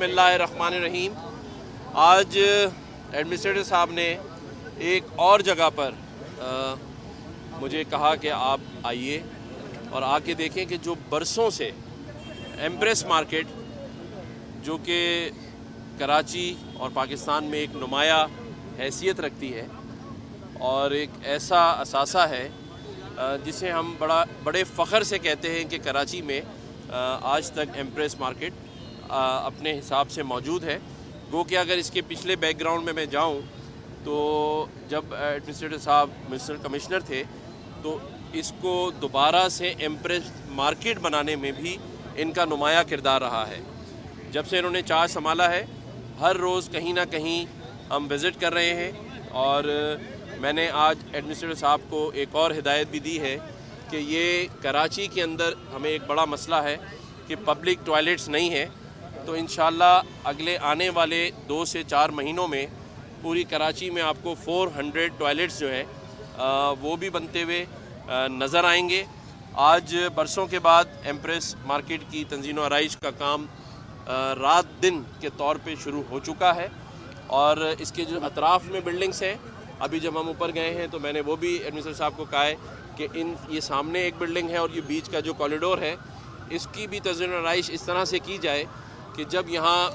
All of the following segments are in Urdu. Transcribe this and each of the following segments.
بسم اللہ الرحمن الرحیم. آج ایڈمنسٹریٹر صاحب نے ایک اور جگہ پر مجھے کہا کہ آپ آئیے اور آ کے دیکھیں کہ جو برسوں سے ایمپریس مارکیٹ جو کہ کراچی اور پاکستان میں ایک نمایاں حیثیت رکھتی ہے اور ایک ایسا اثاثہ ہے جسے ہم بڑے فخر سے کہتے ہیں کہ کراچی میں آج تک ایمپریس مارکیٹ اپنے حساب سے موجود ہے. گو کہ اگر اس کے پچھلے بیک گراؤنڈ میں جاؤں تو جب ایڈمنسٹریٹر صاحب منسٹر کمشنر تھے تو اس کو دوبارہ سے ایمپریس مارکیٹ بنانے میں بھی ان کا نمایاں کردار رہا ہے. جب سے انہوں نے چارج سنبھالا ہے ہر روز کہیں نہ کہیں ہم وزٹ کر رہے ہیں اور میں نے آج ایڈمنسٹریٹر صاحب کو ایک اور ہدایت بھی دی ہے کہ یہ کراچی کے اندر ہمیں ایک بڑا مسئلہ ہے کہ پبلک ٹوائلٹس نہیں ہے، تو انشاءاللہ اگلے آنے والے 2 سے 4 مہینوں میں پوری کراچی میں آپ کو 400 ٹوائلٹس جو ہے وہ بھی بنتے ہوئے نظر آئیں گے. آج برسوں کے بعد ایمپریس مارکیٹ کی تنظیم و آرائش کا کام رات دن کے طور پہ شروع ہو چکا ہے اور اس کے جو اطراف میں بلڈنگس ہیں ابھی جب ہم اوپر گئے ہیں تو میں نے وہ بھی ایڈمنسٹریٹر صاحب کو کہا ہے کہ یہ سامنے ایک بلڈنگ ہے اور یہ بیچ کا جو کوریڈور ہے اس کی بھی تزئین و آرائش اس طرح سے کی جائے کہ جب یہاں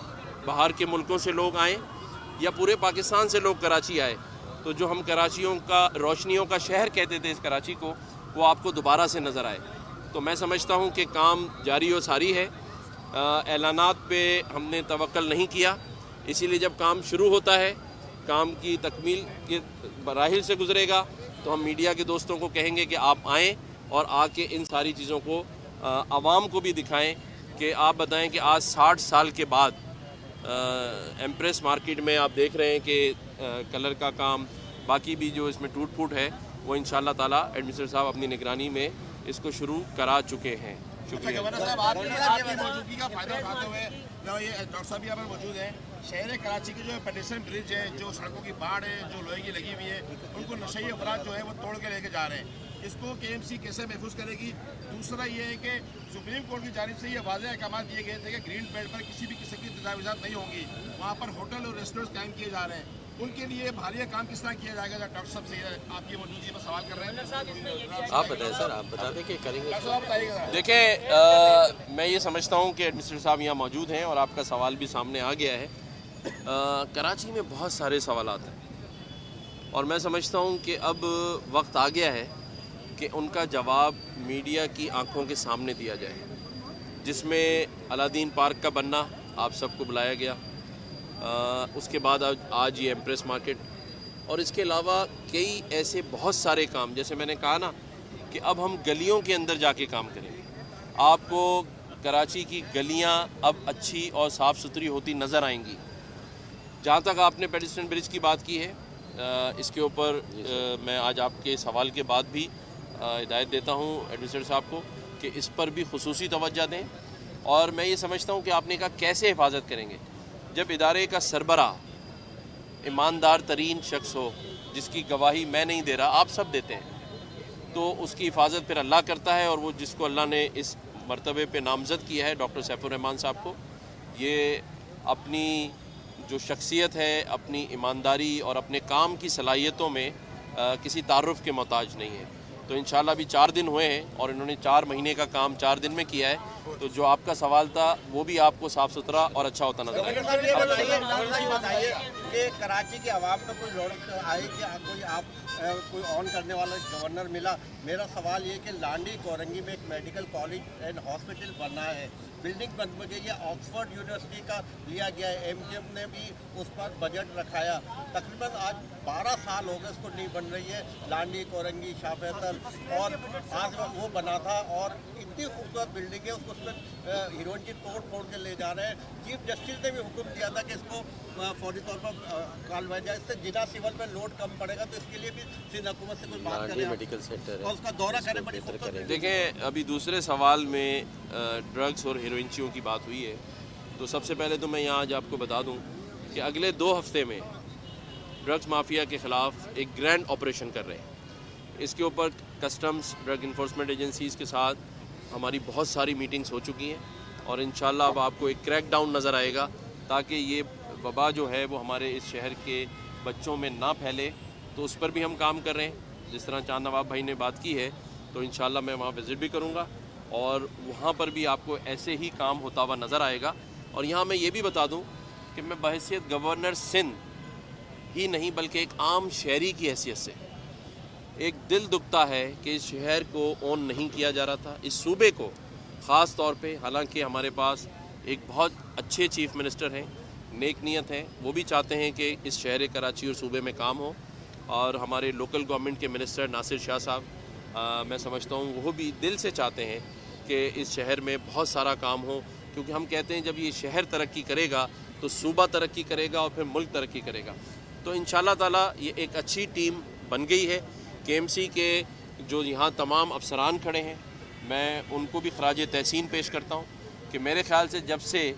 باہر کے ملکوں سے لوگ آئیں یا پورے پاکستان سے لوگ کراچی آئے تو جو ہم کراچیوں کا روشنیوں کا شہر کہتے تھے اس کراچی کو، وہ آپ کو دوبارہ سے نظر آئے. تو میں سمجھتا ہوں کہ کام جاری و ساری ہے. اعلانات پہ ہم نے توکل نہیں کیا، اسی لیے جب کام شروع ہوتا ہے کام کی تکمیل کے مراحل سے گزرے گا تو ہم میڈیا کے دوستوں کو کہیں گے کہ آپ آئیں اور آ کے ان ساری چیزوں کو عوام کو بھی دکھائیں کہ آپ بتائیں کہ آج 60 سال کے بعد ایمپریس مارکیٹ میں آپ دیکھ رہے ہیں کہ کلر کا کام باقی بھی جو اس میں ٹوٹ پھوٹ ہے وہ انشاءاللہ تعالیٰ ایڈمنسٹریٹر صاحب اپنی نگرانی میں اس کو شروع کرا چکے ہیں. شکریہ. آپ کی موجودگی کا فائدہ اٹھاتے ہوئے یہ ڈاکٹر صاحب یہاں پر موجود ہیں. شہر کراچی کی جو پیٹرسن برج ہے، جو سڑکوں کی باڑ ہے، جو لوہے کی لگی ہوئی ہے، ان کو نشئی افراد جو ہے وہ توڑ کے لے کے جا رہے ہیں. اس کو کے ایم سی کیسے محفوظ کرے گی؟ دوسرا یہ ہے کہ سپریم کورٹ کی جانب سے یہ واضح احکامات دیے گئے تھے کہ گرین بیلٹ پر کسی بھی قسم کی تجاوزات نہیں ہوں گی، وہاں پر ہوٹل اور ریسٹورینٹ قائم کیے جا رہے ہیں. ان کے لیے بھاری کام کس طرح کیا جائے گا؟ ڈاکٹر صاحب سے آپ کی موجودگی پر سوال کر رہے ہیں. آپ بتائیں سر، آپ بتا دیں کہ کریں گے. دیکھیں میں یہ سمجھتا ہوں کہ ایڈمنسٹریٹر صاحب یہاں موجود ہیں اور آپ کا سوال بھی سامنے آ گیا ہے. کراچی میں بہت سارے سوالات ہیں اور میں سمجھتا ہوں کہ اب وقت آ گیا ہے کہ ان کا جواب میڈیا کی آنکھوں کے سامنے دیا جائے، جس میں الادین پارک کا بننا آپ سب کو بلایا گیا، اس کے بعد آج یہ ایمپریس مارکیٹ اور اس کے علاوہ کئی ایسے بہت سارے کام، جیسے میں نے کہا نا کہ اب ہم گلیوں کے اندر جا کے کام کریں گے. آپ کو کراچی کی گلیاں اب اچھی اور صاف ستھری ہوتی نظر آئیں گی. جہاں تک آپ نے پیٹرسن برج کی بات کی ہے اس کے اوپر میں آج آپ کے سوال کے بعد بھی ہدایت دیتا ہوں ایڈمنسٹریٹر صاحب کو کہ اس پر بھی خصوصی توجہ دیں. اور میں یہ سمجھتا ہوں کہ آپ نے کہا کیسے حفاظت کریں گے. جب ادارے کا سربراہ ایماندار ترین شخص ہو جس کی گواہی میں نہیں دے رہا، آپ سب دیتے ہیں، تو اس کی حفاظت پھر اللہ کرتا ہے. اور وہ جس کو اللہ نے اس مرتبے پہ نامزد کیا ہے ڈاکٹر سیف الرحمان صاحب کو، یہ اپنی جو شخصیت ہے، اپنی ایمانداری اور اپنے کام کی صلاحیتوں میں کسی تعارف کے محتاج نہیں ہے. تو انشاءاللہ ابھی 4 دن ہوئے ہیں اور انہوں نے 4 مہینے کا کام 4 دن میں کیا ہے. تو جو آپ کا سوال تھا وہ بھی آپ کو صاف ستھرا اور اچھا ہوتا نظر آئے گا. کہ کراچی کے عوام کا کوئی رونق آئی کہ کوئی آپ کوئی آن کرنے والا گورنر ملا؟ میرا سوال یہ کہ لانڈی کورنگی میں ایک میڈیکل کالج اینڈ ہاسپٹل بننا ہے، بلڈنگ بن گئی ہے، آکسفورڈ یونیورسٹی کا لیا گیا ہے، ایم ڈی ایم نے بھی اس پر بجٹ رکھایا. تقریباً آج 12 سال ہو گئے اس کو نہیں بن رہی ہے. لانڈی کورنگی شاہ فیصل اور آج وہ بنا تھا اور اتنی خوبصورت بلڈنگ ہے، اس کو اس میں ہیروئن کی توڑ پھوڑ کے لے جا رہے ہیں. چیف جسٹس نے بھی حکم دیا تھا کہ اس کو فوری طور پر کالوایا جائے، اس سے جنا سول میں لوڈ کم پڑے گا. تو اس کے لیے بھی سندھ حکومت سے کوئی بات کریں میڈیکل سینٹر اور اس کا دورہ کریں. بڑی خوبصورت. دیکھیں ابھی دوسرے سوال میں ڈرگز اور ہیروئنچیوں کی بات ہوئی ہے، تو سب سے پہلے تو میں یہاں آج آپ کو بتا دوں کہ اگلے 2 ہفتے میں ڈرگز مافیا کے خلاف ایک گرینڈ آپریشن کر رہے ہیں. اس کے اوپر کسٹمز ڈرگ انفورسمنٹ ایجنسیز کے ساتھ ہماری بہت ساری میٹنگز ہو چکی ہیں اور انشاءاللہ اب آپ کو ایک کریک ڈاؤن نظر آئے گا تاکہ یہ وبا جو ہے وہ ہمارے اس شہر کے بچوں میں نہ پھیلے، تو اس پر بھی ہم کام کر رہے ہیں۔ جس طرح چاند نواب بھائی نے بات کی ہے تو انشاءاللہ میں وہاں وزٹ بھی کروں گا اور وہاں پر بھی آپ کو ایسے ہی کام ہوتا ہوا نظر آئے گا۔ اور یہاں میں یہ بھی بتا دوں کہ میں بحیثیت گورنر سندھ ہی نہیں بلکہ ایک عام شہری کی حیثیت سے ایک دل دکھتا ہے کہ اس شہر کو اون نہیں کیا جا رہا تھا، اس صوبے کو خاص طور پہ، حالانکہ ہمارے پاس ایک بہت اچھے چیف منسٹر ہیں، نیک نیت ہیں، وہ بھی چاہتے ہیں کہ اس شہر کراچی اور صوبے میں کام ہو، اور ہمارے لوکل گورنمنٹ کے منسٹر ناصر شاہ صاحب میں سمجھتا ہوں وہ بھی دل سے چاہتے ہیں کہ اس شہر میں بہت سارا کام ہو، کیونکہ ہم کہتے ہیں جب یہ شہر ترقی کرے گا تو صوبہ ترقی کرے گا اور پھر ملک ترقی کرے گا۔ تو انشاءاللہ تعالیٰ یہ ایک اچھی ٹیم بن گئی ہے۔ کے ایم سی کے جو یہاں تمام افسران کھڑے ہیں میں ان کو بھی خراج تحسین پیش کرتا ہوں کہ میرے خیال سے جب سے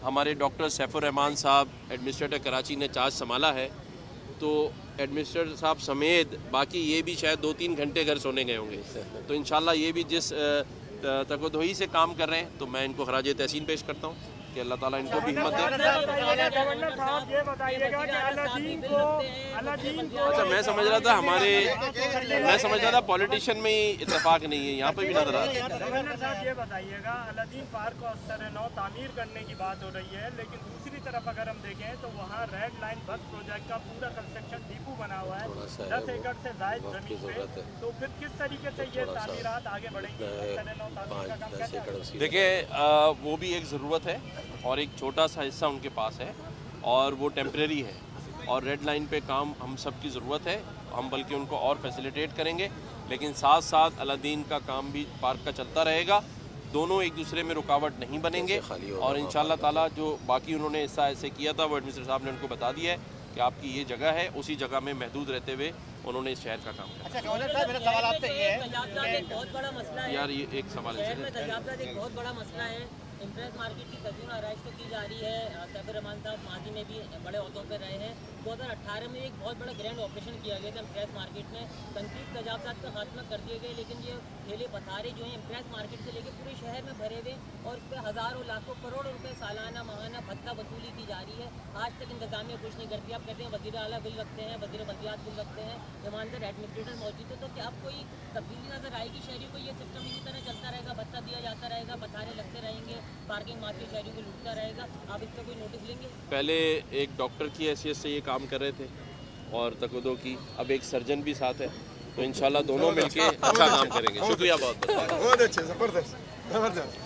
ہمارے ڈاکٹر سیف الرحمان صاحب ایڈمنسٹریٹر کراچی نے چارج سنبھالا ہے تو ایڈمنسٹریٹر صاحب سمیت باقی یہ بھی شاید 2-3 گھنٹے گھر سونے گئے ہوں گے، تو انشاءاللہ یہ بھی جس تکدوئی سے کام کر رہے ہیں تو میں ان کو خراج تحسین پیش کرتا ہوں کہ اللہ تعالیٰ ان کو بھی ہمت دے۔ اچھا میں سمجھ رہا تھا میں سمجھ رہا تھا پولیٹیشین میں ہی اتفاق نہیں ہے، یہاں پہ بھی نظر آ رہا ہے۔ گورنر صاحب یہ بتائیے گا، الدین پارک کو سر نو تعمیر کرنے کی بات ہو رہی ہے، لیکن دوسری طرف اگر ہم دیکھیں تو وہاں ریڈ لائن بس پروجیکٹ کا پورا کنسٹرکشن ڈیپو بنا ہوا ہے 10 ایکڑ سے زائد زمین پہ، تو پھر کس طریقے سے یہ تعمیرات آگے بڑھیں گی؟ سر نو تعمیر کا کام کیسے ہوگا؟ دیکھیں وہ بھی ایک ضرورت ہے اور ایک چھوٹا سا حصہ ان کے پاس ہے اور وہ ٹیمپریری ہے، اور ریڈ لائن پہ کام ہم سب کی ضرورت ہے، ہم بلکہ ان کو اور فیسیلیٹیٹ کریں گے، لیکن ساتھ ساتھ الدین کا کام بھی پارک کا چلتا رہے گا، دونوں ایک دوسرے میں رکاوٹ نہیں بنیں گے، اور انشاءاللہ تعالیٰ جو باقی انہوں نے حصہ ایسے کیا تھا وہ ایڈمنسٹریٹر صاحب نے ان کو بتا دیا ہے کہ آپ کی یہ جگہ ہے، اسی جگہ میں محدود رہتے ہوئے انہوں نے اس شہر کا کام کیا۔ اچھا گورنر صاحب میرا سوال آپ سے یہ ہے ایک بہت بڑا مسئلہ ہے یار یہ ایک سوال شہر میں تجاوزات، ایک بہت بڑا مسئلہ ہے۔ امپریس مارکیٹ کی تزئین و آرائش تو کی جا رہی ہے، سیف الرحمان صاحب ماضی میں بھی بڑے عہدوں پہ رہے ہیں۔ 2018 میں ایک بہت بڑا گرینڈ آپریشن کیا گیا تھا امپریس مارکیٹ میں، تنقید تجاوزات کا خاتمہ کر دیے گئے، لیکن یہ ٹھیلے پتھارے جو ہیں امپریس مارکیٹ سے لے کے پورے شہر میں بھرے ہوئے اور اس پہ ہزاروں لاکھوں کروڑوں روپے سالانہ ماہانہ بھتہ وصولی کی جا رہی ہے۔ آج تک انتظامیہ کچھ نہیں کرتی۔ آپ کہتے ہیں وزیر اعلیٰ بل رکھتے ہیں، وزیر بلدیات بل رکھتے ہیں، ایماندار ایڈمنسٹریٹر موجود ہے، تو کیا اب کوئی تبدیلی نظر آئے گی؟ شہریوں کو یہ سسٹم اسی طرح چلتا رہے گا، بھتہ دیا جاتا رہے گا، پتھارے لگتے رہیں گے، پارکنگ مافیا شہریوں کو لوٹتا رہے گا، آپ اس پہ کوئی نوٹس لیں گے؟ پہلے ایک ڈاکٹر کی حیثیت سے یہ کام کر رہے تھے اور تقدو کی، اب ایک سرجن بھی ساتھ ہے، تو انشاءاللہ دونوں مل کے اچھا کام کریں گے۔ شکریہ بہت بہت۔ بہت اچھے زبردست زبردست۔